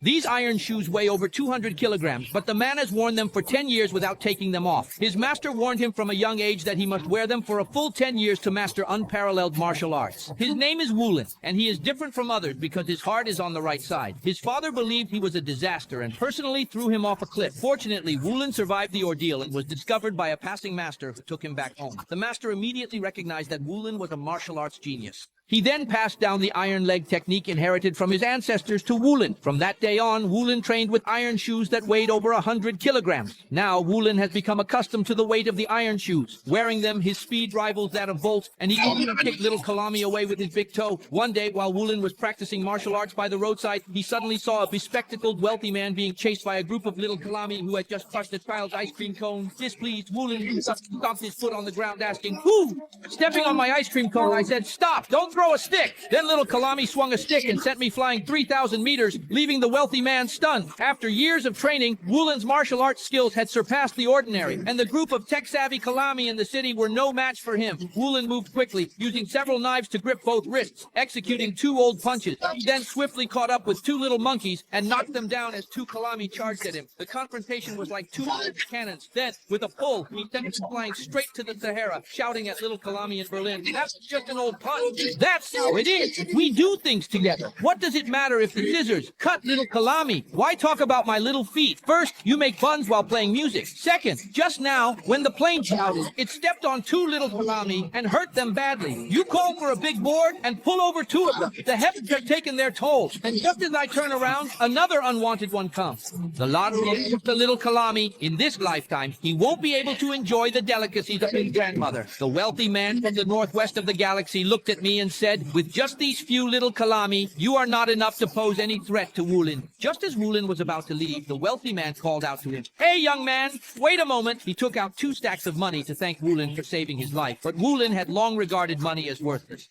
These iron shoes weigh over 200 kilograms, but the man has worn them for 10 years without taking them off. His master warned him from a young age that he must wear them for a full 10 years to master unparalleled martial arts. His name is Wu-Lin, and he is different from others because his heart is on the right side. His father believed he was a disaster and personally threw him off a cliff. Fortunately, Wu-Lin survived the ordeal and was discovered by a passing master who took him back home. The master immediately recognized that Wu-Lin was a martial arts genius. He then passed down the iron leg technique inherited from his ancestors to Wu-Lin. From that day on, Wu-Lin trained with iron shoes that weighed over 100 kilograms. Now, Wu-Lin has become accustomed to the weight of the iron shoes. Wearing them, his speed rivals that of Bolt, and he can even kick little Kalami away with his big toe. One day, while Wu-Lin was practicing martial arts by the roadside, he suddenly saw a bespectacled, wealthy man being chased by a group of little Kalami who had just crushed a child's ice cream cone. Displeased, Wu-Lin stomped his foot on the ground, asking, "Who?" Stepping on my ice cream cone, I said, "Stop! Don't throw a stick!" Then little Kalami swung a stick and sent me flying 3,000 meters, leaving the wealthy man stunned. After years of training, Wu-Lin's martial arts skills had surpassed the ordinary, and the group of tech-savvy Kalami in the city were no match for him. Wu-Lin moved quickly, using several knives to grip both wrists, executing 2 old punches. He then swiftly caught up with 2 little monkeys and knocked them down as 2 Kalami charged at him. The confrontation was like 2 cannons. Then, with a pull, he sent him flying straight to the Sahara, shouting at little Kalami in Berlin, "That's just an old punch." That's how it is. We do things together. What does it matter if the scissors cut little Kalami? Why talk about my little feet? First, you make buns while playing music. Second, just now, when the plane shouted, it stepped on 2 little Kalami and hurt them badly. You call for a big board and pull over 2 of them. The heavens have taken their toll. And just as I turn around, another unwanted one comes. The lottery of the little Kalami. In this lifetime, he won't be able to enjoy the delicacies of his grandmother. The wealthy man from the northwest of the galaxy looked at me and said, "With just these few little Kalami, you are not enough to pose any threat to Wu-Lin." Just as Wu-Lin was about to leave, the wealthy man called out to him, "Hey, young man, wait a moment." He took out 2 stacks of money to thank Wu-Lin for saving his life, but Wu-Lin had long regarded money as worthless.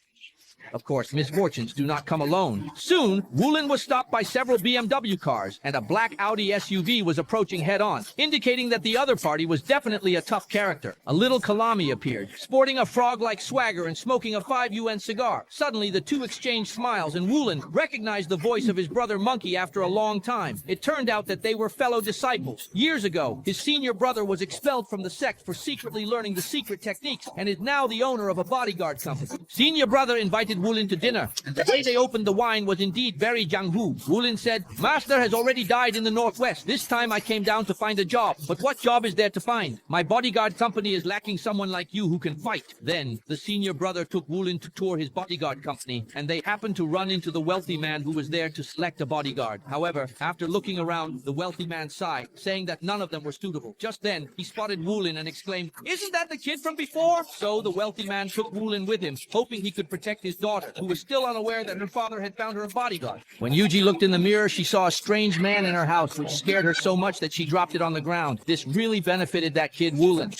Of course, misfortunes do not come alone. Soon, Wu-Lin was stopped by several BMW cars, and a black Audi SUV was approaching head-on, indicating that the other party was definitely a tough character. A little Kalami appeared, sporting a frog-like swagger and smoking a 5 UN cigar. Suddenly, the 2 exchanged smiles, and Wu-Lin recognized the voice of his brother Monkey after a long time. It turned out that they were fellow disciples. Years ago, his senior brother was expelled from the sect for secretly learning the secret techniques, and is now the owner of a bodyguard company. Senior brother invited Wu-Lin to dinner, and the way they opened the wine was indeed very Jianghu. Wu-Lin said, "Master has already died in the northwest. This time I came down to find a job. But what job is there to find? My bodyguard company is lacking someone like you who can fight." Then, the senior brother took Wu-Lin to tour his bodyguard company, and they happened to run into the wealthy man who was there to select a bodyguard. However, after looking around, the wealthy man sighed, saying that none of them were suitable. Just then, he spotted Wu-Lin and exclaimed, "Isn't that the kid from before?" So the wealthy man took Wu-Lin with him, hoping he could protect his daughter, who was still unaware that her father had found her a bodyguard. When Yuji looked in the mirror, she saw a strange man in her house, which scared her so much that she dropped it on the ground. This really benefited that kid Wu-Lin.